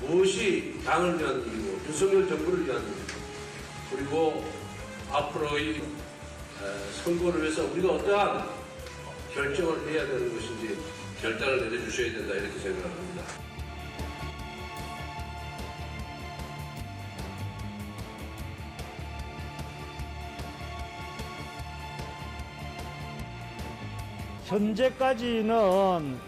무엇이 당을 위한 일이고 윤석열 정부를 위한 일이고 그리고 앞으로의 선거를 위해서 우리가 어떠한 결정을 해야 되는 것인지 결단을 내려주셔야 된다 이렇게 생각합니다. 현재까지는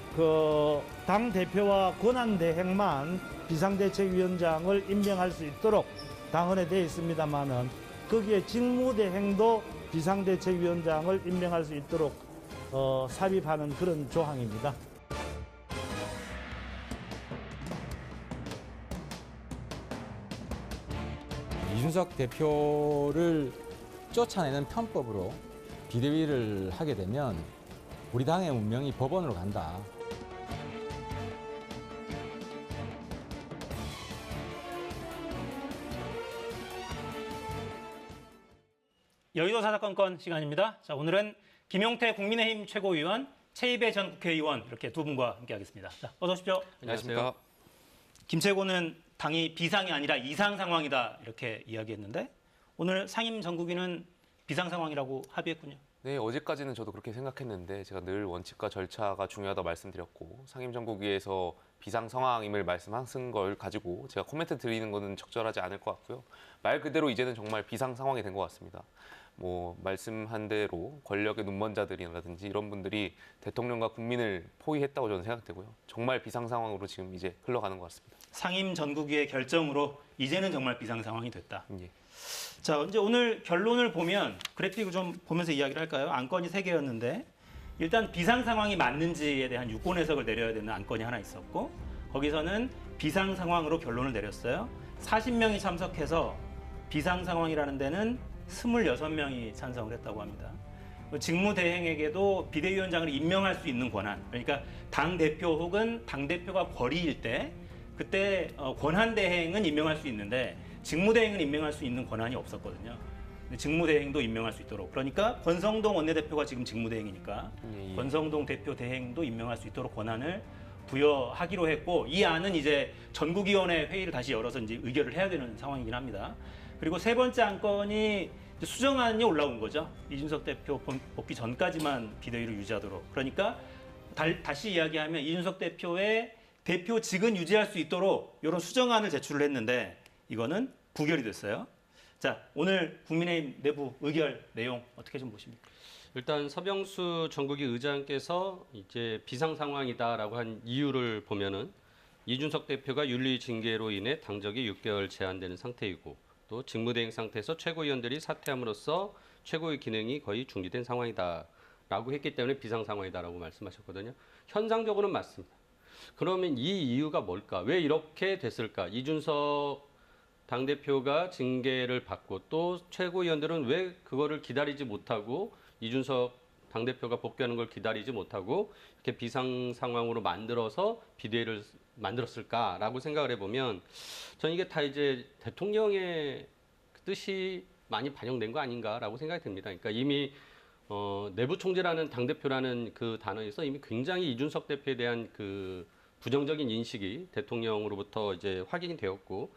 당 대표와 권한 대행만 비상대책위원장을 임명할 수 있도록 당헌에 되어 있습니다만은 거기에 직무대행도 비상대책위원장을 임명할 수 있도록 삽입하는 그런 조항입니다. 이준석 대표를 쫓아내는 편법으로 비대위를 하게 되면 우리 당의 운명이 법원으로 간다. 여의도 사사건건 시간입니다. 자, 오늘은 김용태 국민의힘 최고위원, 최이배 전 국회의원 이렇게 두 분과 함께하겠습니다. 자, 어서 오십시오. 안녕하세요. 김최고는 당이 비상이 아니라 이상 상황이다 이렇게 이야기했는데 오늘 상임 전국위는 비상 상황이라고 합의했군요. 네, 어제까지는 저도 그렇게 생각했는데 제가 늘 원칙과 절차가 중요하다고 말씀드렸고 상임정국위에서 비상 상황임을 말씀하신 걸 가지고 제가 코멘트 드리는 거는 적절하지 않을 것 같고요. 말 그대로 이제는 정말 비상 상황이 된 것 같습니다. 뭐 말씀한 대로 권력의 눈먼자들이라든지 이런 분들이 대통령과 국민을 포위했다고 저는 생각되고요. 정말 비상 상황으로 지금 이제 흘러가는 것 같습니다. 상임 전국위의 결정으로 이제는 정말 비상 상황이 됐다. 예. 자, 이제 오늘 결론을 보면 그래픽을 좀 보면서 이야기를 할까요? 안건이 3개였는데 일단 비상 상황이 맞는지에 대한 유권 해석을 내려야 되는 안건이 하나 있었고 거기서는 비상 상황으로 결론을 내렸어요. 40명이 참석해서 비상 상황이라는 데는 26명이 찬성을 했다고 합니다. 직무대행에게도 비대위원장을 임명할 수 있는 권한, 그러니까 당대표 혹은 당대표가 권리일 때 그때 권한대행은 임명할 수 있는데 직무대행은 임명할 수 있는 권한이 없었거든요. 직무대행도 임명할 수 있도록. 그러니까 권성동 원내대표가 지금 직무대행이니까 권성동 대표 대행도 임명할 수 있도록 권한을 부여하기로 했고 이 안은 이제 전국위원회 회의를 다시 열어서 이제 의결을 해야 되는 상황이긴 합니다. 그리고 세 번째 안건이 수정안이 올라온 거죠. 이준석 대표 복귀 전까지만 비대위를 유지하도록. 그러니까 다시 이야기하면 이준석 대표의 대표직은 유지할 수 있도록 이런 수정안을 제출을 했는데 이거는 부결이 됐어요. 자, 오늘 국민의힘 내부 의결 내용 어떻게 좀 보십니까? 일단 서병수 전국위 의장께서 이제 비상 상황이다라고 한 이유를 보면은 이준석 대표가 윤리 징계로 인해 당적이 6개월 제한되는 상태이고 또 직무대행 상태에서 최고위원들이 사퇴함으로써 최고의 기능이 거의 중지된 상황이다라고 했기 때문에 비상 상황이다라고 말씀하셨거든요. 현상적으로는 맞습니다. 그러면 이 이유가 뭘까? 왜 이렇게 됐을까? 이준석 당대표가 징계를 받고 또 최고위원들은 왜 그거를 기다리지 못하고 이준석 당대표가 복귀하는 걸 기다리지 못하고 이렇게 비상 상황으로 만들어서 비대위를 만들었을까라고 생각을 해보면 저는 이게 다 이제 대통령의 뜻이 많이 반영된 거 아닌가라고 생각이 듭니다. 그러니까 이미 내부 총재라는 당대표라는 그 단어에서 이미 굉장히 이준석 대표에 대한 그 부정적인 인식이 대통령으로부터 이제 확인이 되었고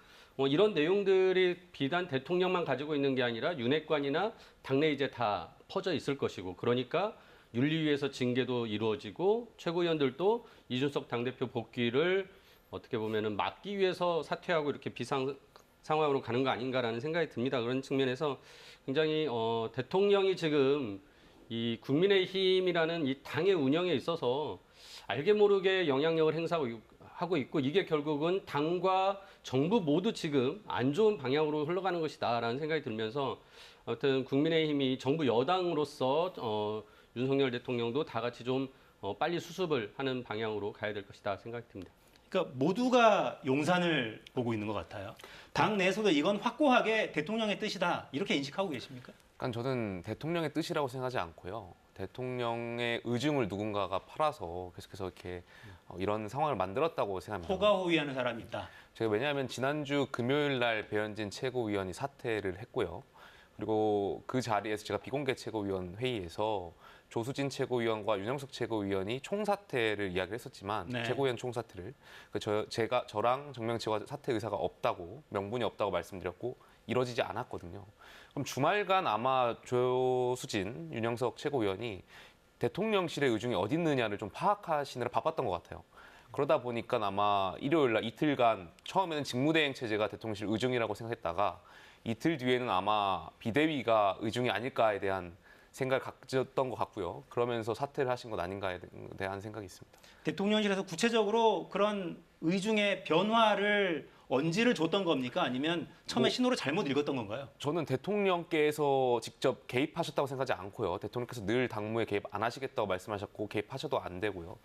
이런 내용들이 비단 대통령만 가지고 있는 게 아니라 윤핵관이나 당내 이제 다 퍼져 있을 것이고 그러니까 윤리위에서 징계도 이루어지고 최고위원들도 이준석 당대표 복귀를 어떻게 보면은 막기 위해서 사퇴하고 이렇게 비상 상황으로 가는 거 아닌가라는 생각이 듭니다. 그런 측면에서 굉장히 대통령이 지금 이 국민의힘이라는 이 당의 운영에 있어서 알게 모르게 영향력을 행사하고 있고 이게 결국은 당과 정부 모두 지금 안 좋은 방향으로 흘러가는 것이다라는 생각이 들면서 아무튼 국민의힘이 정부 여당으로서 윤석열 대통령도 다 같이 좀 빨리 수습을 하는 방향으로 가야 될 것이다 생각이 듭니다. 그러니까 모두가 용산을 보고 있는 것 같아요. 당 내에서도 이건 확고하게 대통령의 뜻이다 이렇게 인식하고 계십니까? 그러니까 저는 대통령의 뜻이라고 생각하지 않고요. 대통령의 의중을 누군가가 팔아서 계속해서 이렇게 이런 상황을 만들었다고 생각합니다. 호가호위하는 사람이 있다. 제가 왜냐하면 지난주 금요일 날 배현진 최고위원이 사퇴를 했고요. 그리고 그 자리에서 제가 비공개 최고위원 회의에서 조수진 최고위원과 윤영석 최고위원이 총사퇴를 이야기를 했었지만 네. 최고위원 총사퇴를 저랑 정명치가 사퇴 의사가 없다고 명분이 없다고 말씀드렸고 이뤄지지 않았거든요. 그럼 주말간 아마 조수진, 윤영석 최고위원이 대통령실의 의중이 어디 있느냐를 좀 파악하시느라 바빴던 것 같아요. 그러다 보니까 아마 일요일 날 이틀간 처음에는 직무대행 체제가 대통령실 의중이라고 생각했다가 이틀 뒤에는 아마 비대위가 의중이 아닐까에 대한 생각을 가졌던 것 같고요. 그러면서 사퇴를 하신 것 아닌가에 대한 생각이 있습니다. 대통령실에서 구체적으로 그런 의중의 변화를 언지를 줬던 겁니까? 아니면 처음에 신호를 잘못 읽었던 건가요? 저는 대통령께서 직접 개입하셨다고 생각하지 않고요. 대통령께서 늘 당무에 개입 안 하시겠다고 말씀하셨고 개입하셔도 안 되고요.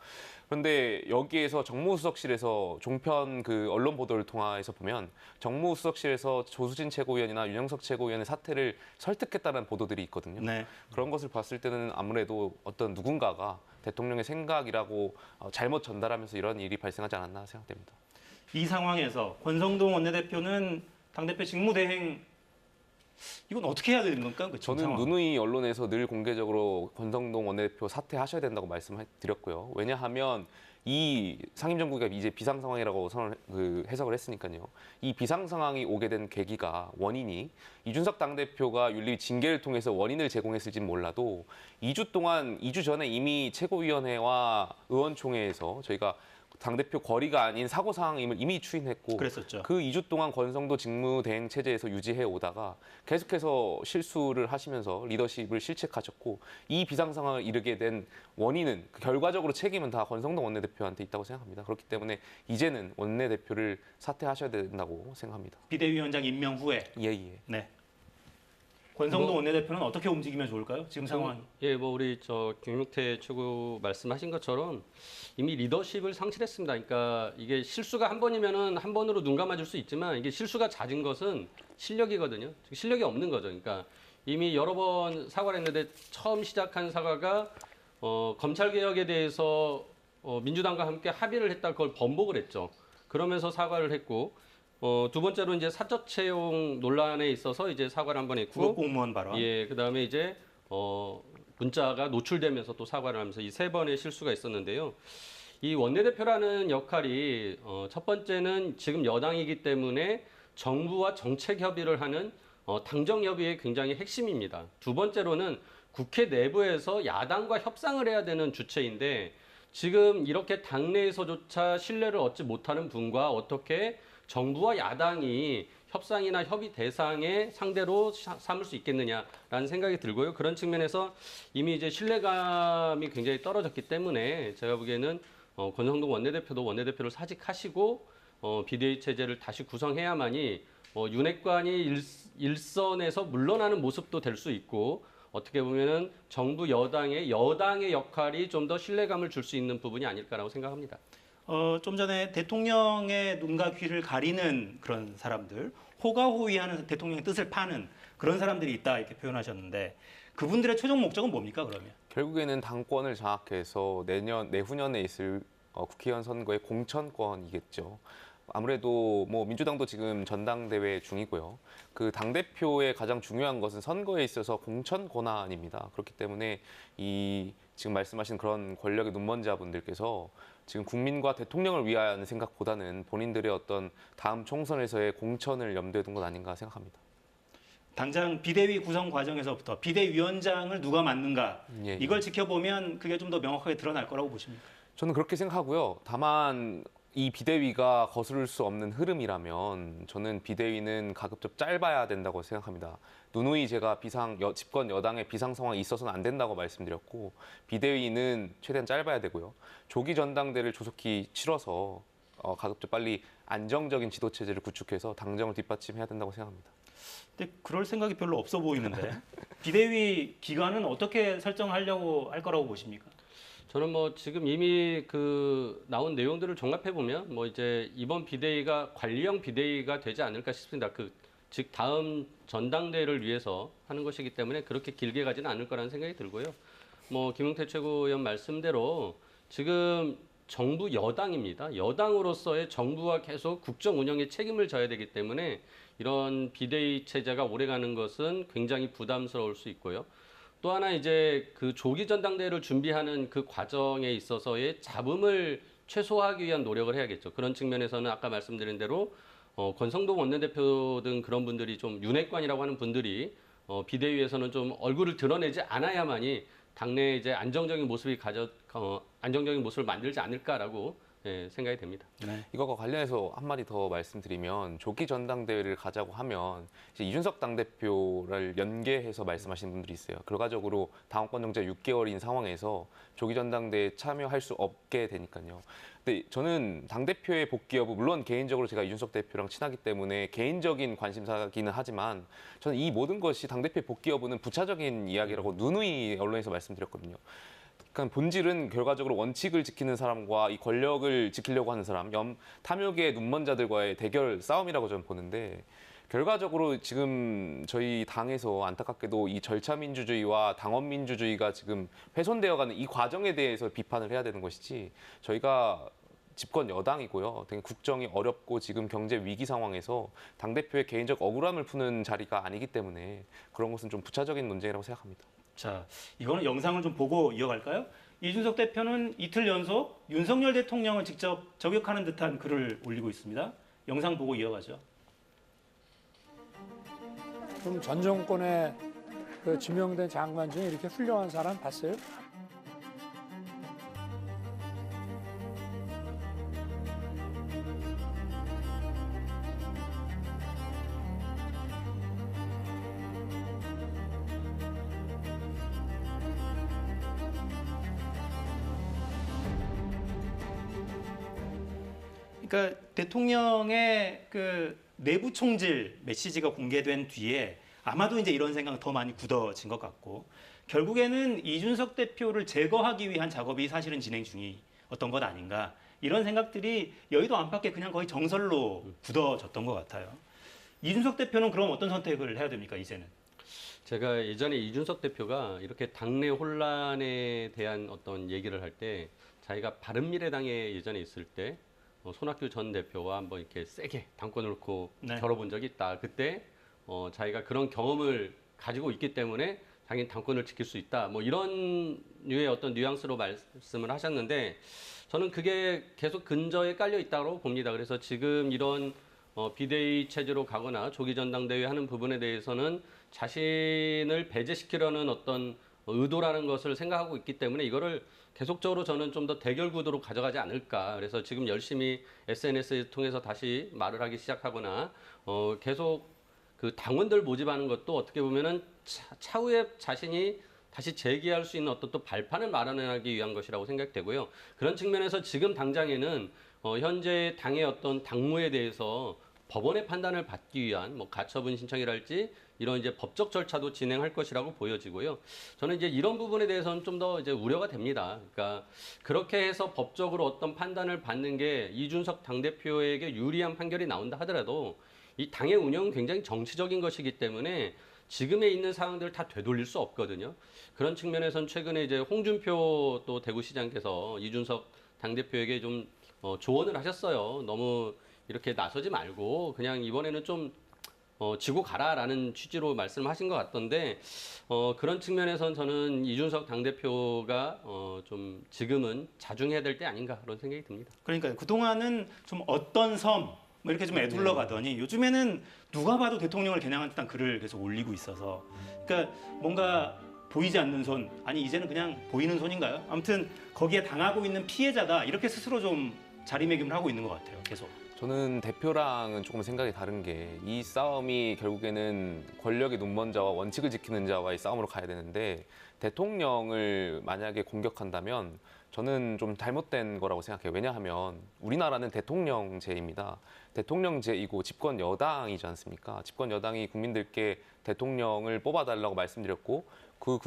그런데 여기에서 정무수석실에서 종편 그 언론 보도를 통해서 보면 정무수석실에서 조수진 최고위원이나 윤영석 최고위원의 사퇴를 설득했다는 보도들이 있거든요. 네. 그런 것을 봤을 때는 아무래도 어떤 누군가가 대통령의 생각이라고 잘못 전달하면서 이런 일이 발생하지 않았나 생각됩니다. 이 상황에서 권성동 원내대표는 당대표 직무대행 이건 어떻게 해야 되는 겁니까? 그 저는 상황. 누누이 언론에서 늘 공개적으로 권성동 원내대표 사퇴하셔야 된다고 말씀드렸고요. 왜냐하면 이 상임정국이 이제 비상 상황이라고 해석을 했으니까요. 이 비상 상황이 오게 된 계기가 원인이 이준석 당대표가 윤리 징계를 통해서 원인을 제공했을진 몰라도 2주 전에 이미 최고위원회와 의원총회에서 저희가 당대표 거리가 아닌 사고상임을 이미 추인했고 그랬었죠. 그 2주 동안 권성도 직무대행 체제에서 유지해 오다가 계속해서 실수를 하시면서 리더십을 실책하셨고 이 비상 상황을 이르게 된 원인은 결과적으로 책임은 다 권성동 원내대표한테 있다고 생각합니다. 그렇기 때문에 이제는 원내대표를 사퇴하셔야 된다고 생각합니다. 비대위원장 임명 후에 예. 네. 권성동 원내대표는 어떻게 움직이면 좋을까요? 지금 상황이. 예, 뭐 우리 김용태 최고 말씀하신 것처럼 이미 리더십을 상실했습니다. 그러니까 이게 실수가 한 번이면은 한 번으로 눈 감아줄 수 있지만 이게 실수가 잦은 것은 실력이거든요. 실력이 없는 거죠. 그러니까 이미 여러 번 사과를 했는데 처음 시작한 사과가 검찰 개혁에 대해서 민주당과 함께 합의를 했다 그걸 번복을 했죠. 그러면서 사과를 했고 두 번째로 이제 사적 채용 논란에 있어서 이제 사과를 한 번 했고 국어공무원 발언. 예, 그다음에 이제 문자가 노출되면서 또 사과를 하면서 이 세 번의 실수가 있었는데요. 이 원내대표라는 역할이 첫 번째는 지금 여당이기 때문에 정부와 정책 협의를 하는 당정 협의의 굉장히 핵심입니다. 두 번째로는 국회 내부에서 야당과 협상을 해야 되는 주체인데 지금 이렇게 당내에서조차 신뢰를 얻지 못하는 분과 어떻게 정부와 야당이 협상이나 협의 대상의 상대로 삼을 수 있겠느냐라는 생각이 들고요. 그런 측면에서 이미 이제 신뢰감이 굉장히 떨어졌기 때문에 제가 보기에는 권성동 원내대표도 원내대표를 사직하시고 비대위 체제를 다시 구성해야만이 윤핵관이 일선에서 물러나는 모습도 될 수 있고 어떻게 보면은 정부 여당의 역할이 좀 더 신뢰감을 줄 수 있는 부분이 아닐까라고 생각합니다. 좀 전에 대통령의 눈과 귀를 가리는 그런 사람들, 호가호위하는 대통령의 뜻을 파는 그런 사람들이 있다 이렇게 표현하셨는데 그분들의 최종 목적은 뭡니까 그러면? 결국에는 당권을 장악해서 내후년에 있을 국회의원 선거의 공천권이겠죠. 아무래도 뭐 민주당도 지금 전당대회 중이고요. 그 당대표의 가장 중요한 것은 선거에 있어서 공천 권한입니다. 그렇기 때문에 이 지금 말씀하신 그런 권력의 눈먼자분들께서 지금 국민과 대통령을 위하는 생각보다는 본인들의 어떤 다음 총선에서의 공천을 염두에 둔 것 아닌가 생각합니다. 당장 비대위 구성 과정에서부터 비대위원장을 누가 맡는가 예. 이걸 지켜보면 그게 좀 더 명확하게 드러날 거라고 보십니까? 저는 그렇게 생각하고요. 다만 이 비대위가 거스를 수 없는 흐름이라면 저는 비대위는 가급적 짧아야 된다고 생각합니다. 누누이 제가 집권 여당의 비상 상황이 있어서는 안 된다고 말씀드렸고 비대위는 최대한 짧아야 되고요. 조기 전당대를 조속히 치러서 가급적 빨리 안정적인 지도 체제를 구축해서 당정을 뒷받침해야 된다고 생각합니다. 근데 그럴 생각이 별로 없어 보이는데 비대위 기간은 어떻게 설정하려고 할 거라고 보십니까? 저는 뭐 지금 이미 그 나온 내용들을 종합해 보면 뭐 이제 이번 비대위가 관리형 비대위가 되지 않을까 싶습니다. 즉 다음 전당대회를 위해서 하는 것이기 때문에 그렇게 길게 가지는 않을 거라는 생각이 들고요. 뭐 김용태 최고위원 말씀대로 지금 정부 여당입니다. 여당으로서의 정부와 계속 국정 운영에 책임을 져야 되기 때문에 이런 비대위 체제가 오래가는 것은 굉장히 부담스러울 수 있고요. 또 하나 이제 그 조기 전당대회를 준비하는 그 과정에 있어서의 잡음을 최소화하기 위한 노력을 해야겠죠. 그런 측면에서는 아까 말씀드린 대로 권성동 원내대표 등 그런 분들이 좀 윤핵관이라고 하는 분들이 비대위에서는 좀 얼굴을 드러내지 않아야만이 당내 이제 안정적인 모습을 만들지 않을까라고 생각이 됩니다. 이거와 관련해서 한마디 더 말씀드리면 조기 전당대회를 가자고 하면 이제 이준석 당대표를 연계해서 말씀하시는 분들이 있어요. 결과적으로 당원권 정지가 6개월인 상황에서 조기 전당대회에 참여할 수 없게 되니까요. 근데 저는 당대표의 복귀 여부, 물론 개인적으로 제가 이준석 대표랑 친하기 때문에 개인적인 관심사기는 하지만 저는 이 모든 것이 당대표의 복귀 여부는 부차적인 이야기라고 누누이 언론에서 말씀드렸거든요. 그러니까 본질은 결과적으로 원칙을 지키는 사람과 이 권력을 지키려고 하는 사람, 탐욕의 눈먼 자들과의 대결 싸움이라고 저는 보는데 결과적으로 지금 저희 당에서 안타깝게도 이 절차 민주주의와 당원 민주주의가 지금 훼손되어가는 이 과정에 대해서 비판을 해야 되는 것이지 저희가 집권 여당이고요. 되게 국정이 어렵고 지금 경제 위기 상황에서 당대표의 개인적 억울함을 푸는 자리가 아니기 때문에 그런 것은 좀 부차적인 논쟁이라고 생각합니다. 자, 이거는 영상을 좀 보고 이어갈까요? 이준석 대표는 이틀 연속 윤석열 대통령을 직접 저격하는 듯한 글을 올리고 있습니다. 영상 보고 이어가죠. 그럼 전 정권에 그 지명된 장관 중에 이렇게 훌륭한 사람 봤어요? 그러니까 대통령의 그 내부 총질 메시지가 공개된 뒤에 아마도 이제 이런 생각 더 많이 굳어진 것 같고 결국에는 이준석 대표를 제거하기 위한 작업이 사실은 진행 중이었던 것 아닌가 이런 생각들이 여의도 안팎에 그냥 거의 정설로 굳어졌던 것 같아요. 이준석 대표는 그럼 어떤 선택을 해야 됩니까 이제는? 제가 예전에 이준석 대표가 이렇게 당내 혼란에 대한 어떤 얘기를 할 때 자기가 바른미래당에 예전에 있을 때 손학규 전 대표와 한번 이렇게 세게 당권을 놓고 겨뤄본 적이 있다. 그때 자기가 그런 경험을 가지고 있기 때문에 자기는 당권을 지킬 수 있다. 뭐 이런 류의 어떤 뉘앙스로 말씀을 하셨는데 저는 그게 계속 근저에 깔려 있다고 봅니다. 그래서 지금 이런 비대위 체제로 가거나 조기 전당대회 하는 부분에 대해서는 자신을 배제시키려는 어떤 의도라는 것을 생각하고 있기 때문에 이거를 계속적으로 저는 좀 더 대결 구도로 가져가지 않을까. 그래서 지금 열심히 SNS를 통해서 다시 말을 하기 시작하거나 계속 그 당원들 모집하는 것도 어떻게 보면은 차후에 자신이 다시 재기할 수 있는 어떤 또 발판을 마련하기 위한 것이라고 생각되고요. 그런 측면에서 지금 당장에는 현재 당의 어떤 당무에 대해서 법원의 판단을 받기 위한 뭐 가처분 신청이랄지 이런 이제 법적 절차도 진행할 것이라고 보여지고요. 저는 이제 이런 부분에 대해서는 좀 더 이제 우려가 됩니다. 그러니까 그렇게 해서 법적으로 어떤 판단을 받는 게 이준석 당대표에게 유리한 판결이 나온다 하더라도 이 당의 운영은 굉장히 정치적인 것이기 때문에 지금에 있는 상황들을 다 되돌릴 수 없거든요. 그런 측면에서는 최근에 이제 홍준표 또 대구시장께서 이준석 당대표에게 좀 조언을 하셨어요. 너무 이렇게 나서지 말고 그냥 이번에는 좀 지고 가라라는 취지로 말씀하신 것 같던데 그런 측면에서는 저는 이준석 당대표가 좀 지금은 자중해야 될 때 아닌가 그런 생각이 듭니다. 그러니까 그동안은 좀 어떤 섬 뭐 이렇게 좀 애둘러 가더니 요즘에는 누가 봐도 대통령을 겨냥한 듯한 글을 계속 올리고 있어서 그러니까 뭔가 보이지 않는 손 아니 이제는 그냥 보이는 손인가요? 아무튼 거기에 당하고 있는 피해자다 이렇게 스스로 좀 자리매김을 하고 있는 것 같아요. 계속. 저는 대표랑은 조금 생각이 다른 게 이 싸움이 결국에는 권력의 눈먼 자와 원칙을 지키는 자와의 싸움으로 가야 되는데 대통령을 만약에 공격한다면 저는 좀 잘못된 거라고 생각해요. 왜냐하면 우리나라는 대통령제입니다. 대통령제이고 집권 여당이지 않습니까? 집권 여당이 국민들께 대통령을 뽑아달라고 말씀드렸고 그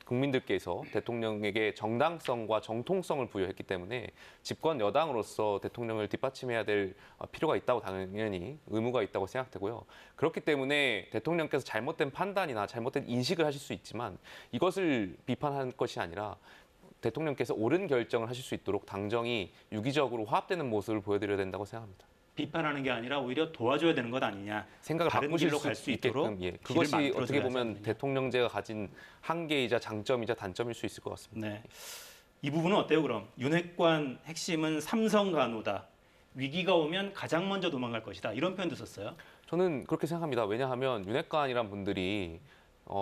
국민들께서 대통령에게 정당성과 정통성을 부여했기 때문에 집권 여당으로서 대통령을 뒷받침해야 될 필요가 있다고 당연히 의무가 있다고 생각되고요. 그렇기 때문에 대통령께서 잘못된 판단이나 잘못된 인식을 하실 수 있지만 이것을 비판할 것이 아니라 대통령께서 옳은 결정을 하실 수 있도록 당정이 유기적으로 화합되는 모습을 보여드려야 된다고 생각합니다. 비판하는 게 아니라 오히려 도와줘야 되는 것 아니냐. 생각을 다른 바꾸실 길로 갈 수 있게끔 있도록 예. 길을 그것이 만들어줘야 어떻게 하지 보면 않느냐. 대통령제가 가진 한계이자 장점이자 단점일 수 있을 것 같습니다. 네. 이 부분은 어때요, 그럼? 윤핵관 핵심은 삼성 간호다. 위기가 오면 가장 먼저 도망갈 것이다. 이런 표현도 썼어요. 저는 그렇게 생각합니다. 왜냐하면 윤핵관이란 분들이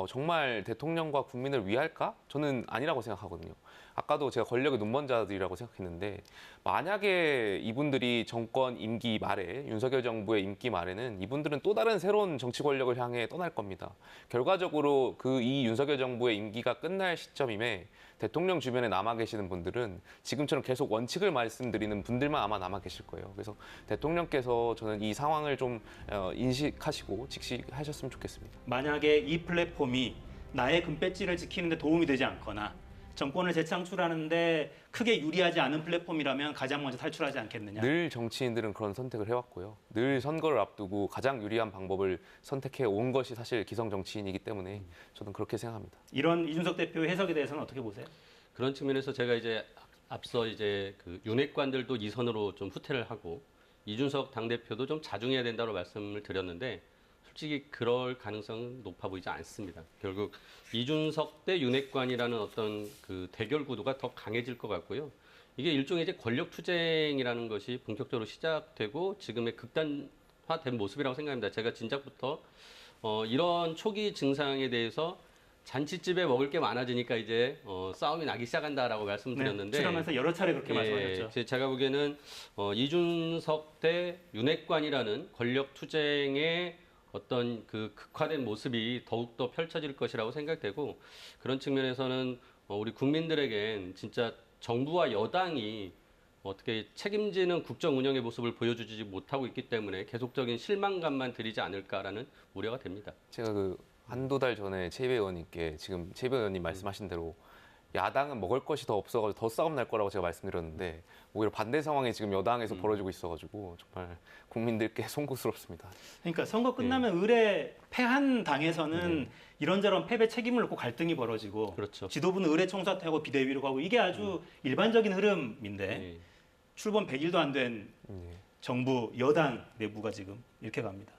정말 대통령과 국민을 위할까? 저는 아니라고 생각하거든요. 아까도 제가 권력의 눈먼 자들이라고 생각했는데 만약에 이분들이 정권 임기 말에 윤석열 정부의 임기 말에는 이분들은 또 다른 새로운 정치 권력을 향해 떠날 겁니다. 결과적으로 이 윤석열 정부의 임기가 끝날 시점임에 대통령 주변에 남아 계시는 분들은 지금처럼 계속 원칙을 말씀드리는 분들만 아마 남아 계실 거예요. 그래서 대통령께서 저는 이 상황을 좀 인식하시고 직시하셨으면 좋겠습니다. 만약에 이 플랫폼이 나의 금배지를 지키는 데 도움이 되지 않거나 정권을 재창출하는데 크게 유리하지 않은 플랫폼이라면 가장 먼저 탈출하지 않겠느냐. 늘 정치인들은 그런 선택을 해왔고요. 늘 선거를 앞두고 가장 유리한 방법을 선택해 온 것이 사실 기성 정치인이기 때문에 저는 그렇게 생각합니다. 이런 이준석 대표의 해석에 대해서는 어떻게 보세요? 그런 측면에서 제가 이제 앞서 이제 그 윤핵관들도 이 선으로 좀 후퇴를 하고 이준석 당대표도 좀 자중해야 된다고 말씀을 드렸는데 솔직히 그럴 가능성은 높아 보이지 않습니다. 결국 이준석 대 윤핵관이라는 어떤 그 대결 구도가 더 강해질 것 같고요. 이게 일종의 이제 권력 투쟁이라는 것이 본격적으로 시작되고 지금의 극단화된 모습이라고 생각합니다. 제가 진작부터 이런 초기 증상에 대해서 잔치집에 먹을 게 많아지니까 이제 싸움이 나기 시작한다라고 말씀드렸는데 출연하면서 여러 차례 그렇게 말씀하셨죠. 제가 보기에는 이준석 대 윤핵관이라는 권력 투쟁의 어떤 그 극화된 모습이 더욱더 펼쳐질 것이라고 생각되고 그런 측면에서는 우리 국민들에겐 진짜 정부와 여당이 어떻게 책임지는 국정 운영의 모습을 보여주지 못하고 있기 때문에 계속적인 실망감만 들이지 않을까라는 우려가 됩니다. 제가 한두 달 전에 최이배 의원님께 지금 최이배 의원님 말씀하신 대로 야당은 먹을 것이 더 없어가지고 더 싸움 날 거라고 제가 말씀드렸는데 오히려 반대 상황이 지금 여당에서 벌어지고 있어가지고 정말 국민들께 송구스럽습니다. 그러니까 선거 끝나면 의뢰 패한 당에서는 이런저런 패배 책임을 놓고 갈등이 벌어지고 그렇죠. 지도부는 의뢰 총사퇴하고 비대위로 가고 이게 아주 일반적인 흐름인데 네. 출범 100일도 안 된 정부 여당 내부가 지금 이렇게 갑니다.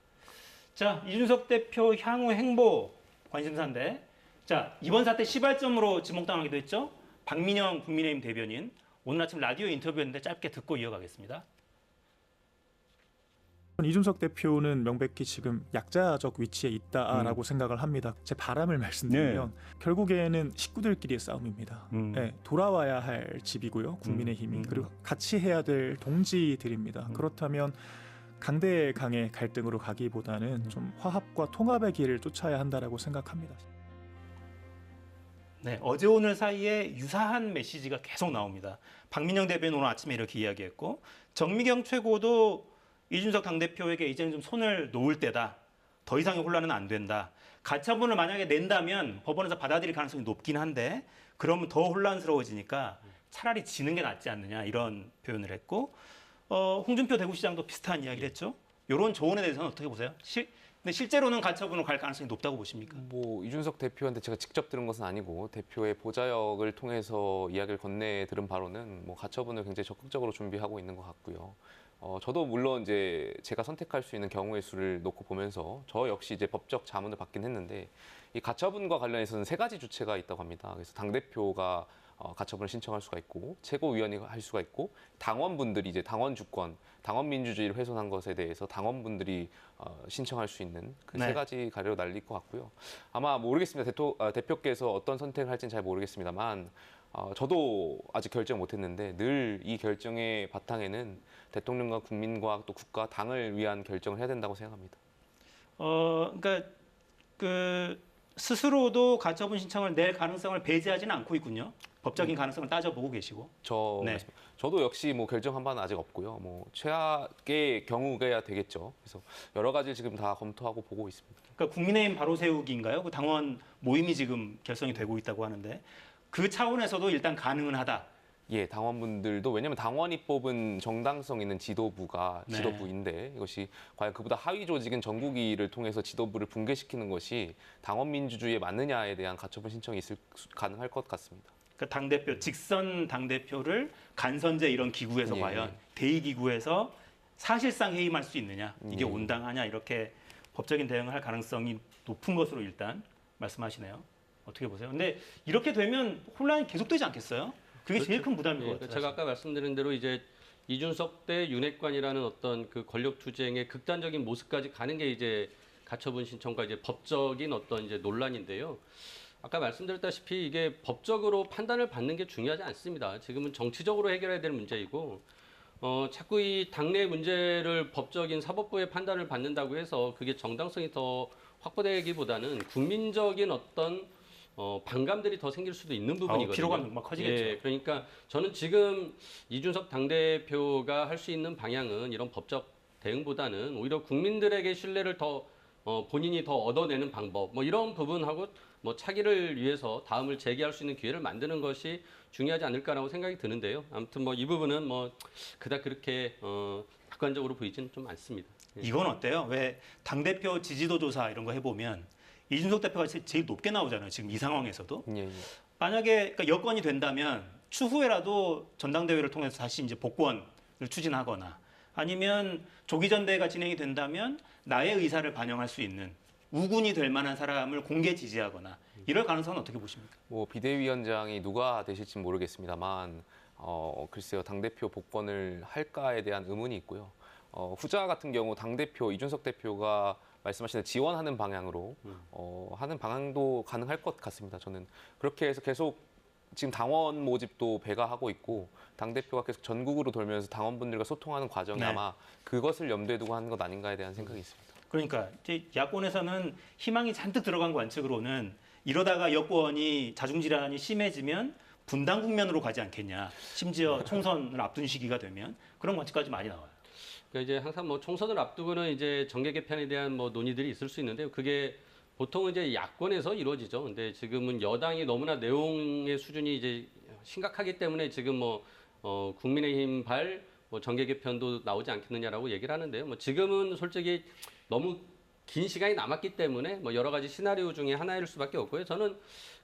자, 이준석 대표 향후 행보 관심사인데 자, 이번 사태 시발점으로 지목당하기도 했죠. 박민영 국민의힘 대변인 오늘 아침 라디오 인터뷰였는데 짧게 듣고 이어가겠습니다. 이준석 대표는 명백히 지금 약자적 위치에 있다라고 생각을 합니다. 제 바람을 말씀드리면 결국에는 식구들끼리의 싸움입니다. 네, 돌아와야 할 집이고요. 국민의힘이. 그리고 같이 해야 될 동지들입니다. 그렇다면 강대 강의 갈등으로 가기보다는 좀 화합과 통합의 길을 쫓아야 한다라고 생각합니다. 네, 어제 오늘 사이에 유사한 메시지가 계속 나옵니다. 박민영 대변인 오늘 아침에 이렇게 이야기했고 정미경 최고도 이준석 당대표에게 이제는 좀 손을 놓을 때다. 더 이상의 혼란은 안 된다. 가처분을 만약에 낸다면 법원에서 받아들일 가능성이 높긴 한데 그러면 더 혼란스러워지니까 차라리 지는 게 낫지 않느냐 이런 표현을 했고 홍준표 대구시장도 비슷한 이야기를 했죠. 이런 조언에 대해서는 어떻게 보세요? 근데 실제로는 가처분으로 갈 가능성이 높다고 보십니까? 이준석 대표한테 제가 직접 들은 것은 아니고 대표의 보좌역을 통해서 이야기를 건네 들은 바로는 가처분을 굉장히 적극적으로 준비하고 있는 것 같고요. 저도 물론 이제 제가 선택할 수 있는 경우의 수를 놓고 보면서 저 역시 이제 법적 자문을 받긴 했는데 이 가처분과 관련해서는 3가지 주체가 있다고 합니다. 그래서 당대표가 가처분을 신청할 수가 있고 최고위원이 할 수가 있고 당원분들이 이제 당원 주권, 당원 민주주의를 훼손한 것에 대해서 당원분들이 신청할 수 있는 그 3가지 가리로 날릴 것 같고요. 아마 모르겠습니다. 대표께서 어떤 선택을 할지는 잘 모르겠습니다만 저도 아직 결정 못했는데 늘 이 결정의 바탕에는 대통령과 국민과 또 국가, 당을 위한 결정을 해야 된다고 생각합니다. 그러니까 스스로도 가처분 신청을 낼 가능성을 배제하지는 않고 있군요. 법적인 가능성을 따져보고 계시고. 저도 역시 결정한 바는 아직 없고요. 최악의 경우가 되겠죠. 그래서 여러 가지를 지금 다 검토하고 보고 있습니다. 그러니까 국민의힘 바로 세우기인가요? 그 당원 모임이 지금 결성이 되고 있다고 하는데 그 차원에서도 일단 가능은 하다. 예, 당원분들도 왜냐하면 당원이 뽑은 정당성 있는 지도부가 지도부인데 이것이 과연 그보다 하위 조직인 전국위를 통해서 지도부를 붕괴시키는 것이 당원 민주주의에 맞느냐에 대한 가처분 신청이 가능할 것 같습니다. 그러니까 당대표 직선 당대표를 간선제 이런 기구에서 예. 과연 대의기구에서 사실상 해임할 수 있느냐, 이게 온당하냐, 이렇게 법적인 대응을 할 가능성이 높은 것으로 일단 말씀하시네요. 어떻게 보세요? 근데 이렇게 되면 혼란이 계속되지 않겠어요? 그게 제일 큰 부담인 것 같아요. 제가 아까 말씀드린 대로 이제 이준석 대 윤핵관이라는 어떤 그 권력 투쟁의 극단적인 모습까지 가는 게 이제 가처분 신청과 이제 법적인 어떤 이제 논란인데요. 아까 말씀드렸다시피 이게 법적으로 판단을 받는 게 중요하지 않습니다. 지금은 정치적으로 해결해야 될 문제이고, 자꾸 이 당내 문제를 법적인 사법부의 판단을 받는다고 해서 그게 정당성이 더 확보되기보다는 국민적인 어떤 반감들이 더 생길 수도 있는 부분이거든요. 피로감 정말 커지겠죠. 예, 그러니까 저는 지금 이준석 당대표가 할 수 있는 방향은 이런 법적 대응보다는 오히려 국민들에게 신뢰를 더 본인이 더 얻어내는 방법, 뭐 이런 부분하고 뭐 차기를 위해서 다음을 재개할 수 있는 기회를 만드는 것이 중요하지 않을까라고 생각이 드는데요. 아무튼 뭐 이 부분은 뭐 그닥 그렇게 낙관적으로 보이지는 좀 않습니다. 예. 이건 어때요? 왜 당대표 지지도 조사 이런 거 해보면 이준석 대표가 제일 높게 나오잖아요. 지금 이 상황에서도. 예, 예. 만약에 그러니까 여건이 된다면 추후에라도 전당대회를 통해서 다시 이제 복권을 추진하거나 아니면 조기 전대회가 진행이 된다면 나의 의사를 반영할 수 있는 우군이 될 만한 사람을 공개 지지하거나 이럴 가능성은 어떻게 보십니까? 뭐 비대위원장이 누가 되실지 모르겠습니다만 글쎄요, 당대표 복권을 할까에 대한 의문이 있고요. 후자 같은 경우 당대표 이준석 대표가 말씀하시는 지원하는 방향으로 하는 방향도 가능할 것 같습니다. 저는 그렇게 해서 계속 지금 당원 모집도 배가하고 있고 당대표가 계속 전국으로 돌면서 당원분들과 소통하는 과정이 네. 아마 그것을 염두에 두고 하는 것 아닌가에 대한 생각이 있습니다. 그러니까 이제 야권에서는 희망이 잔뜩 들어간 관측으로는 이러다가 여권이 자중질환이 심해지면 분당 국면으로 가지 않겠냐. 심지어 총선을 앞둔 시기가 되면 그런 관측까지 많이 나와요. 그러니까 이제 항상 뭐 총선을 앞두고는 이제 정계 개편에 대한 뭐 논의들이 있을 수 있는데요. 그게 보통은 이제 야권에서 이루어지죠. 근데 지금은 여당이 너무나 내용의 수준이 이제 심각하기 때문에 지금 뭐 국민의힘 발 뭐 정계 개편도 나오지 않겠느냐라고 얘기를 하는데요. 뭐 지금은 솔직히 너무 긴 시간이 남았기 때문에 뭐 여러 가지 시나리오 중에 하나일 수밖에 없고요. 저는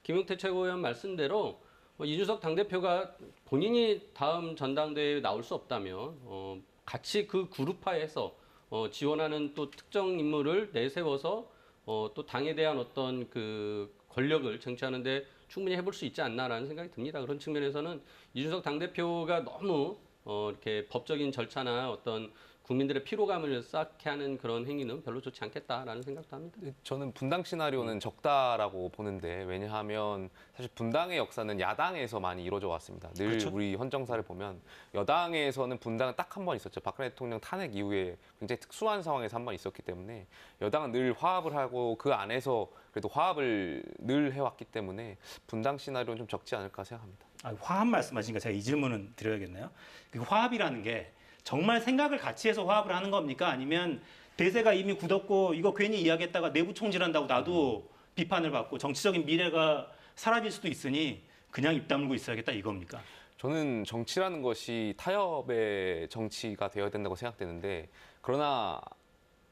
김용태 최고위원 말씀대로 이준석 당대표가 본인이 다음 전당대회에 나올 수 없다면 같이 그 그룹화해서 지원하는 또 특정 인물을 내세워서 또 당에 대한 어떤 그 권력을 쟁취하는데 충분히 해볼 수 있지 않나라는 생각이 듭니다. 그런 측면에서는 이준석 당대표가 너무 이렇게 법적인 절차나 어떤 국민들의 피로감을 쌓게 하는 그런 행위는 별로 좋지 않겠다라는 생각도 합니다. 저는 분당 시나리오는 적다라고 보는데 왜냐하면 사실 분당의 역사는 야당에서 많이 이루어져 왔습니다. 늘 그렇죠? 우리 헌정사를 보면 여당에서는 분당은 딱 한 번 있었죠. 박근혜 대통령 탄핵 이후에 굉장히 특수한 상황에서 한 번 있었기 때문에 여당은 늘 화합을 하고 그 안에서 그래도 화합을 늘 해왔기 때문에 분당 시나리오는 좀 적지 않을까 생각합니다. 화합 말씀하시니까 제가 이 질문은 드려야겠네요. 그 화합이라는 게 정말 생각을 같이 해서 화합을 하는 겁니까? 아니면 대세가 이미 굳었고 이거 괜히 이야기했다가 내부 총질한다고 나도 비판을 받고 정치적인 미래가 사라질 수도 있으니 그냥 입 다물고 있어야겠다 이겁니까? 저는 정치라는 것이 타협의 정치가 되어야 된다고 생각되는데 그러나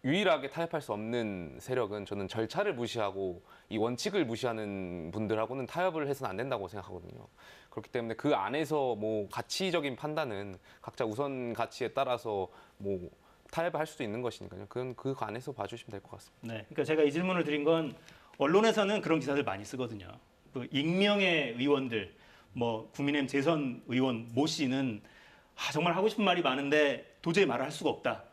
유일하게 타협할 수 없는 세력은 저는 절차를 무시하고 이 원칙을 무시하는 분들하고는 타협을 해서는 안 된다고 생각하거든요. 그렇기 때문에 그 안에서 뭐 가치적인 판단은 각자 우선 가치에 따라서 뭐 타협을 할 수도 있는 것이니까요. 그건 그 안에서 봐주시면 될 것 같습니다. 네, 그러니까 제가 이 질문을 드린 건 언론에서는 그런 기사들 많이 쓰거든요. 그 익명의 의원들, 뭐 국민의힘 재선 의원 모 씨는 정말 하고 싶은 말이 많은데 도저히 말을 할 수가 없다.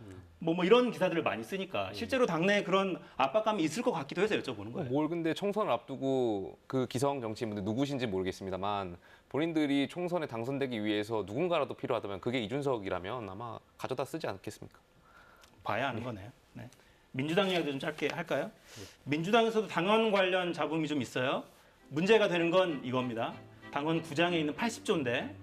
뭐 이런 기사들을 많이 쓰니까 실제로 당내에 그런 압박감이 있을 것 같기도 해서 여쭤보는 거예요. 뭘 근데 총선을 앞두고 그 기성 정치인분들 누구신지 모르겠습니다만 본인들이 총선에 당선되기 위해서 누군가라도 필요하다면 그게 이준석이라면 아마 가져다 쓰지 않겠습니까? 봐야 하는 거네요. 네. 민주당 이야기도 좀 짧게 할까요? 민주당에서도 당원 관련 잡음이 좀 있어요. 문제가 되는 건 이겁니다. 당원 구장에 있는 80조인데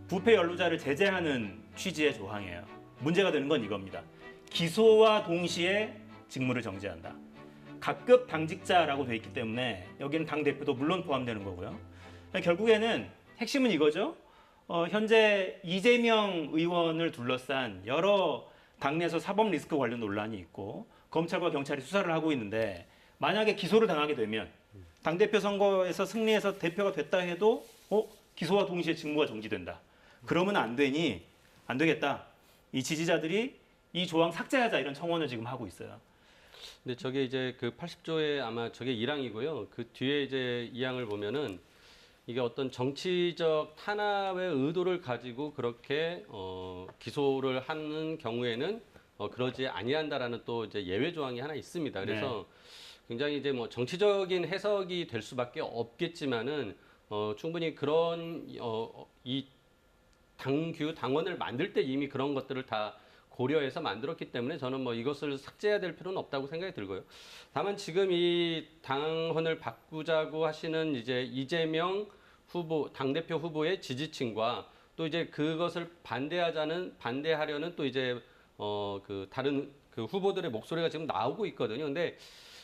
부패 연루자를 제재하는 취지의 조항이에요. 문제가 되는 건 이겁니다. 기소와 동시에 직무를 정지한다. 각급 당직자라고 돼 있기 때문에 여기는 당대표도 물론 포함되는 거고요. 결국에는 핵심은 이거죠. 현재 이재명 의원을 둘러싼 여러 당내에서 사법 리스크 관련 논란이 있고 검찰과 경찰이 수사를 하고 있는데 만약에 기소를 당하게 되면 당대표 선거에서 승리해서 대표가 됐다 해도 기소와 동시에 직무가 정지된다. 그러면 안 되니 안 되겠다. 이 지지자들이 이 조항 삭제하자 이런 청원을 지금 하고 있어요. 근데 저게 이제 그 80조의 아마 저게 1항이고요. 그 뒤에 이제 2항을 보면은 이게 어떤 정치적 탄압의 의도를 가지고 그렇게 기소를 하는 경우에는 그러지 아니한다라는 또 이제 예외 조항이 하나 있습니다. 그래서 굉장히 이제 뭐 정치적인 해석이 될 수밖에 없겠지만은 충분히 그런 이 당원을 만들 때 이미 그런 것들을 다 고려해서 만들었기 때문에 저는 뭐 이것을 삭제해야 될 필요는 없다고 생각이 들고요. 다만 지금 이 당헌을 바꾸자고 하시는 이제 이재명 후보, 당대표 후보의 지지층과 또 이제 그것을 반대하려는 또 이제 그 다른 그 후보들의 목소리가 지금 나오고 있거든요. 근데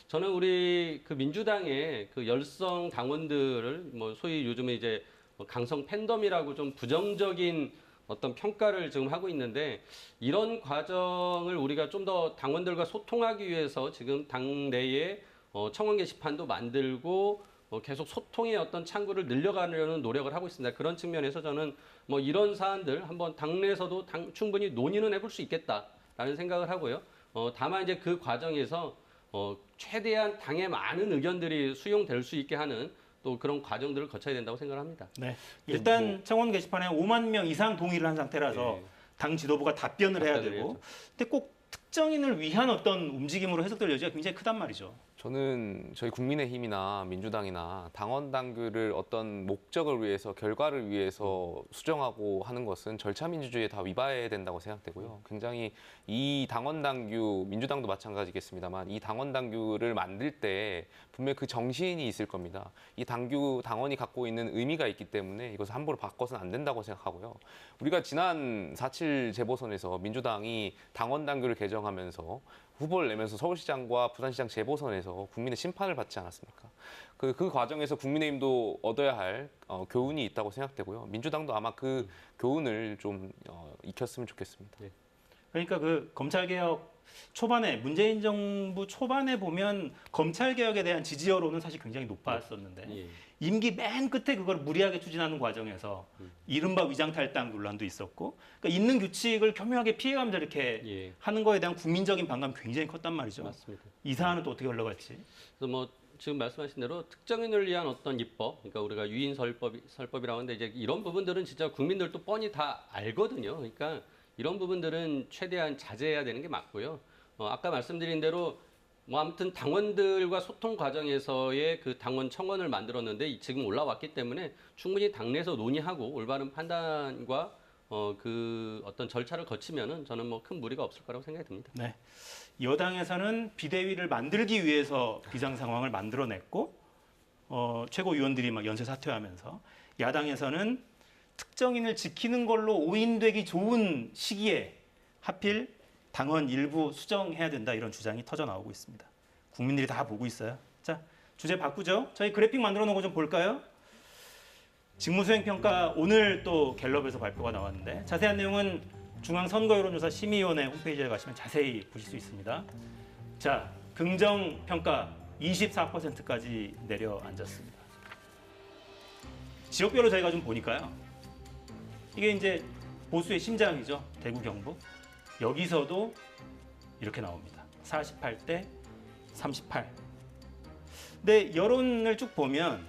저는 우리 그 민주당의 그 열성 당원들을 뭐 소위 요즘에 이제 강성 팬덤이라고 좀 부정적인 어떤 평가를 지금 하고 있는데 이런 과정을 우리가 좀 더 당원들과 소통하기 위해서 지금 당내에 청원 게시판도 만들고 계속 소통의 어떤 창구를 늘려가려는 노력을 하고 있습니다. 그런 측면에서 저는 뭐 이런 사안들 한번 당내에서도 충분히 논의는 해볼 수 있겠다라는 생각을 하고요. 다만 이제 그 과정에서 최대한 당의 많은 의견들이 수용될 수 있게 하는 또 그런 과정들을 거쳐야 된다고 생각을 합니다. 네. 일단 청원 게시판에 5만 명 이상 동의를 한 상태라서 네. 당 지도부가 답변을 해야 되고 해야죠. 근데 꼭 특정인을 위한 어떤 움직임으로 해석될 여지가 굉장히 크단 말이죠. 저는 저희 국민의힘이나 민주당이나 당원 당규를 어떤 목적을 위해서 결과를 위해서 수정하고 하는 것은 절차 민주주의에 다 위반해야 된다고 생각되고요. 굉장히 이 당원 당규 민주당도 마찬가지겠습니다만 이 당원 당규를 만들 때 분명 그 정신이 있을 겁니다. 이 당원이 갖고 있는 의미가 있기 때문에 이것을 함부로 바꿔서는 안 된다고 생각하고요. 우리가 지난 4.7 재보선에서 민주당이 당원 당규를 개정하면서 후보를 내면서 서울시장과 부산시장 재보선에서 국민의 심판을 받지 않았습니까? 그 과정에서 국민의힘도 얻어야 할 교훈이 있다고 생각되고요. 민주당도 아마 그 교훈을 좀 익혔으면 좋겠습니다. 네. 그러니까 그 검찰개혁 초반에 문재인 정부 초반에 보면 검찰개혁에 대한 지지 여론은 사실 굉장히 높았었는데 예. 임기 맨 끝에 그걸 무리하게 추진하는 과정에서 이른바 위장탈당 논란도 있었고 그러니까 있는 규칙을 교묘하게 피해가면서 이렇게 예. 하는 거에 대한 국민적인 반감이 굉장히 컸단 말이죠. 맞습니다. 이 사안은 또 어떻게 흘러갈지. 그래서 뭐 지금 말씀하신 대로 특정인을 위한 어떤 입법, 그러니까 우리가 유인설법이라고 하는데 이제 이런 부분들은 진짜 국민들도 뻔히 다 알거든요. 그러니까 이런 부분들은 최대한 자제해야 되는 게 맞고요. 아까 말씀드린 대로 뭐 아무튼 당원들과 소통 과정에서의 그 당원 청원을 만들었는데 지금 올라왔기 때문에 충분히 당내에서 논의하고 올바른 판단과 그 어떤 절차를 거치면은 저는 뭐 큰 무리가 없을 거라고 생각이 듭니다. 네. 여당에서는 비대위를 만들기 위해서 비상 상황을 만들어냈고 최고위원들이 막 연쇄 사퇴하면서 야당에서는 특정인을 지키는 걸로 오인되기 좋은 시기에 하필 당원 일부 수정해야 된다 이런 주장이 터져 나오고 있습니다. 국민들이 다 보고 있어요. 자, 주제 바꾸죠. 저희 그래픽 만들어 놓은 거 좀 볼까요? 직무수행평가 오늘 또 갤럽에서 발표가 나왔는데 자세한 내용은 중앙선거여론조사 심의위원회 홈페이지에 가시면 자세히 보실 수 있습니다. 자, 긍정평가 24%까지 내려앉았습니다. 지역별로 저희가 좀 보니까요. 이게 이제 보수의 심장이죠. 대구, 경북. 여기서도 이렇게 나옵니다. 48대 38. 근데 여론을 쭉 보면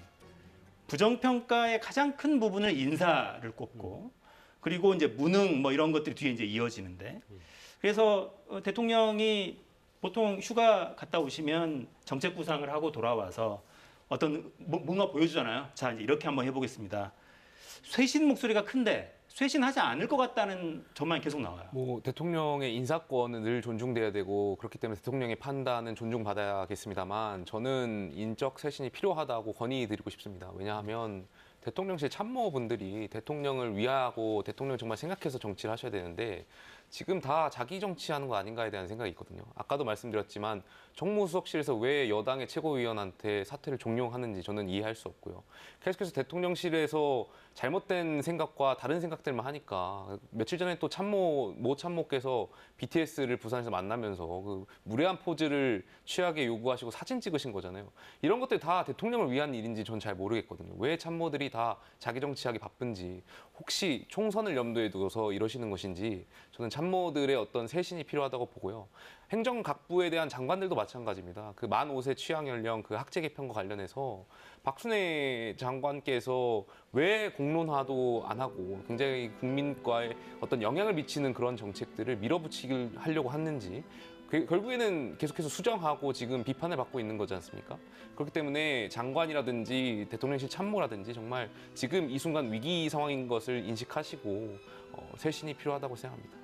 부정평가의 가장 큰 부분을 인사를 꼽고 그리고 이제 무능 뭐 이런 것들이 뒤에 이제 이어지는데 그래서 대통령이 보통 휴가 갔다 오시면 정책 구상을 하고 돌아와서 어떤 뭔가 보여주잖아요. 자, 이제 이렇게 한번 해보겠습니다. 쇄신 목소리가 큰데 쇄신하지 않을 것 같다는 전망이 계속 나와요. 뭐 대통령의 인사권은 늘 존중돼야 되고 그렇기 때문에 대통령의 판단은 존중받아야겠습니다만 저는 인적 쇄신이 필요하다고 건의드리고 싶습니다. 왜냐하면 대통령실 참모분들이 대통령을 위하고 대통령 정말 생각해서 정치를 하셔야 되는데 지금 다 자기 정치하는 거 아닌가에 대한 생각이 있거든요. 아까도 말씀드렸지만 정무수석실에서 왜 여당의 최고위원한테 사퇴를 종용하는지 저는 이해할 수 없고요. 계속해서 대통령실에서 잘못된 생각과 다른 생각들만 하니까 며칠 전에 또 모 참모께서 BTS를 부산에서 만나면서 그 무례한 포즈를 취하게 요구하시고 사진 찍으신 거잖아요. 이런 것들 다 대통령을 위한 일인지 전 잘 모르겠거든요. 왜 참모들이 다 자기 정치하기 바쁜지, 혹시 총선을 염두에 두어서 이러시는 것인지 저는 참모들의 어떤 쇄신이 필요하다고 보고요. 행정각부에 대한 장관들도 마찬가지입니다. 그 만 5세 취향 연령 그 학제 개편과 관련해서 박순애 장관께서 왜 공론화도 안 하고 굉장히 국민과의 어떤 영향을 미치는 그런 정책들을 밀어붙이길 하려고 했는지, 결국에는 계속해서 수정하고 지금 비판을 받고 있는 거지 않습니까? 그렇기 때문에 장관이라든지 대통령실 참모라든지 정말 지금 이 순간 위기 상황인 것을 인식하시고 쇄신이 필요하다고 생각합니다.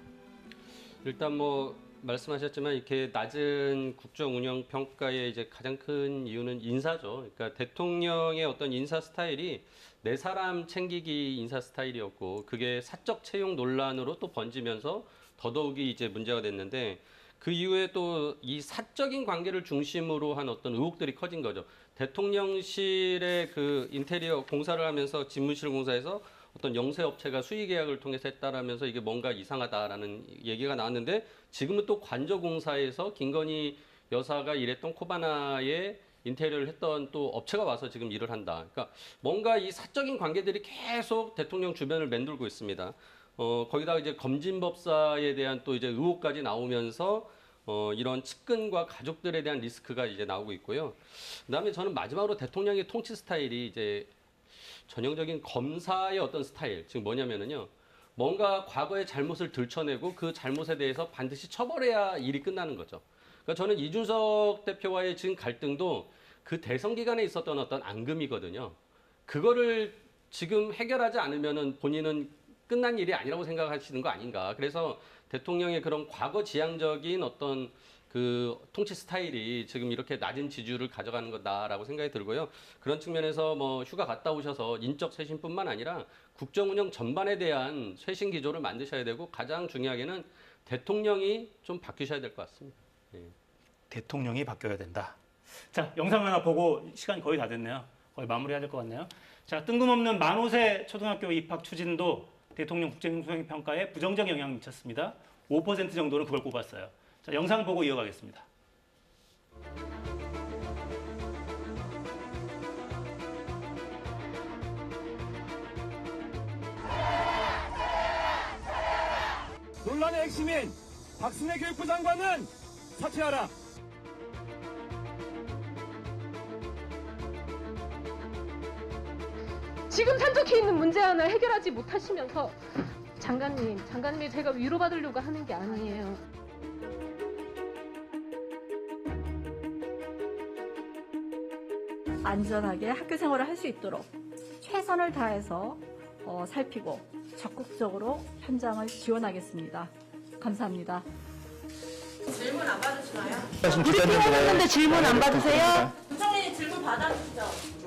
일단 뭐 말씀하셨지만 이렇게 낮은 국정 운영 평가의 이제 가장 큰 이유는 인사죠. 그러니까 대통령의 어떤 인사 스타일이 내 사람 챙기기 인사 스타일이었고, 그게 사적 채용 논란으로 또 번지면서 더더욱이 이제 문제가 됐는데, 그 이후에 또 이 사적인 관계를 중심으로 한 어떤 의혹들이 커진 거죠. 대통령실의 그 인테리어 공사를 하면서 집무실 공사에서 어떤 영세 업체가 수의 계약을 통해서 했다라면서 이게 뭔가 이상하다라는 얘기가 나왔는데, 지금은 또 관저공사에서 김건희 여사가 일했던 코바나의 인테리어를 했던 또 업체가 와서 지금 일을 한다. 그러니까 뭔가 이 사적인 관계들이 계속 대통령 주변을 맴돌고 있습니다. 거기다가 이제 검진법사에 대한 또 이제 의혹까지 나오면서 이런 측근과 가족들에 대한 리스크가 이제 나오고 있고요. 그다음에 저는 마지막으로 대통령의 통치 스타일이 이제 전형적인 검사의 어떤 스타일, 즉 뭐냐면은요, 뭔가 과거의 잘못을 들춰내고 그 잘못에 대해서 반드시 처벌해야 일이 끝나는 거죠. 그러니까 저는 이준석 대표와의 지금 갈등도 그 대선 기간에 있었던 어떤 앙금이거든요. 그거를 지금 해결하지 않으면은 본인은 끝난 일이 아니라고 생각하시는 거 아닌가. 그래서 대통령의 그런 과거 지향적인 어떤 그 통치 스타일이 지금 이렇게 낮은 지지율을 가져가는 거다라고 생각이 들고요. 그런 측면에서 뭐 휴가 갔다 오셔서 인적 쇄신뿐만 아니라 국정 운영 전반에 대한 쇄신 기조를 만드셔야 되고, 가장 중요하게는 대통령이 좀 바뀌셔야 될 것 같습니다. 예. 대통령이 바뀌어야 된다. 자, 영상 하나 보고 시간이 거의 다 됐네요. 거의 마무리해야 될 것 같네요. 자, 뜬금없는 만 5세 초등학교 입학 추진도 대통령 국정수행 평가에 부정적 영향을 미쳤습니다. 5% 정도는 그걸 꼽았어요. 자, 영상 보고 이어가겠습니다. 논란의 핵심인 박순애 교육부 장관은 사퇴하라. 지금 산적해 있는 문제 하나 해결하지 못하시면서 장관님이 제가 위로받으려고 하는 게 아니에요. 안전하게 학교 생활을 할 수 있도록 최선을 다해서 살피고 적극적으로 현장을 지원하겠습니다. 감사합니다. 질문 안 받으시나요? 브리핑 했는데 질문 안 받으세요? 부총리 질문 받아주시죠.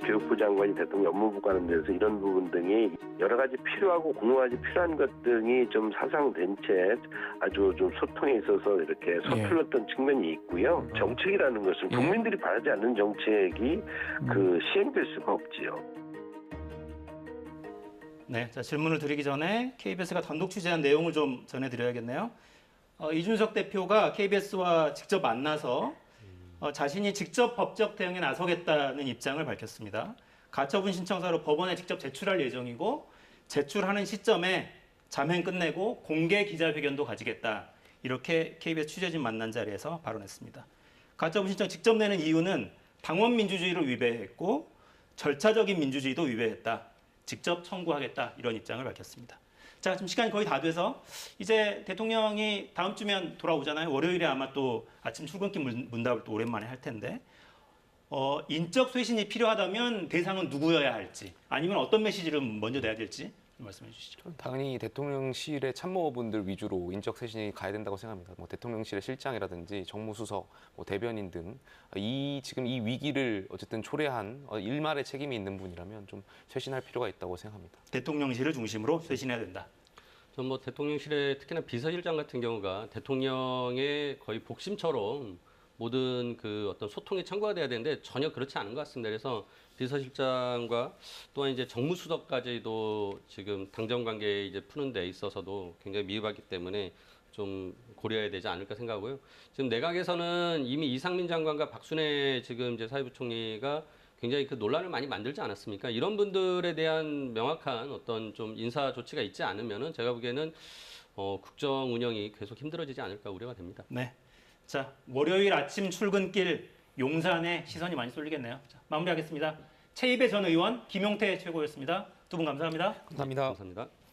교육부 장관이 대통령 업무부 가는 데서 이런 부분 등이 여러 가지 필요하고 공론화가 필요한 것 등이 좀 사상된 채 아주 좀 소통에 있어서 이렇게 서툴렀던 측면이 있고요. 정책이라는 것은 국민들이 바라지 않는 정책이 그 시행될 수가 없지요. 네, 자, 질문을 드리기 전에 KBS가 단독 취재한 내용을 좀 전해드려야겠네요. 이준석 대표가 KBS와 직접 만나서 자신이 직접 법적 대응에 나서겠다는 입장을 밝혔습니다. 가처분 신청서로 법원에 직접 제출할 예정이고, 제출하는 시점에 자명 끝내고 공개 기자회견도 가지겠다. 이렇게 KBS 취재진 만난 자리에서 발언했습니다. 가처분 신청 직접 내는 이유는 당원 민주주의를 위배했고 절차적인 민주주의도 위배했다. 직접 청구하겠다. 이런 입장을 밝혔습니다. 자, 지금 시간이 거의 다 돼서 이제 대통령이 다음 주면 돌아오잖아요. 월요일에 아마 또 아침 출근길 문답을 또 오랜만에 할 텐데, 인적 쇄신이 필요하다면 대상은 누구여야 할지, 아니면 어떤 메시지를 먼저 내야 될지 말씀해 주시죠. 당연히 대통령실의 참모분들 위주로 인적 쇄신이 가야 된다고 생각합니다. 뭐 대통령실의 실장이라든지 정무수석, 뭐 대변인 등 지금 이 위기를 어쨌든 초래한 일말의 책임이 있는 분이라면 좀 쇄신할 필요가 있다고 생각합니다. 대통령실을 중심으로 쇄신해야 된다. 전 뭐 대통령실의 특히나 비서실장 같은 경우가 대통령의 거의 복심처럼 모든 그 어떤 소통이 첨가가 돼야 되는데 전혀 그렇지 않은 것 같습니다. 그래서 비서실장과 또한 이제 정무수석까지도 지금 당정 관계 이제 푸는 데 있어서도 굉장히 미흡하기 때문에 좀 고려해야 되지 않을까 생각하고요. 지금 내각에서는 이미 이상민 장관과 박순애 지금 이제 사회부총리가 굉장히 그 논란을 많이 만들지 않았습니까? 이런 분들에 대한 명확한 어떤 좀 인사 조치가 있지 않으면은 제가 보기에는 국정 운영이 계속 힘들어지지 않을까 우려가 됩니다. 네. 자, 월요일 아침 출근길 용산에 시선이 많이 쏠리겠네요. 자, 마무리하겠습니다. 최이배 전 의원, 김용태 최고였습니다. 두 분 감사합니다. 감사합니다. 감사합니다.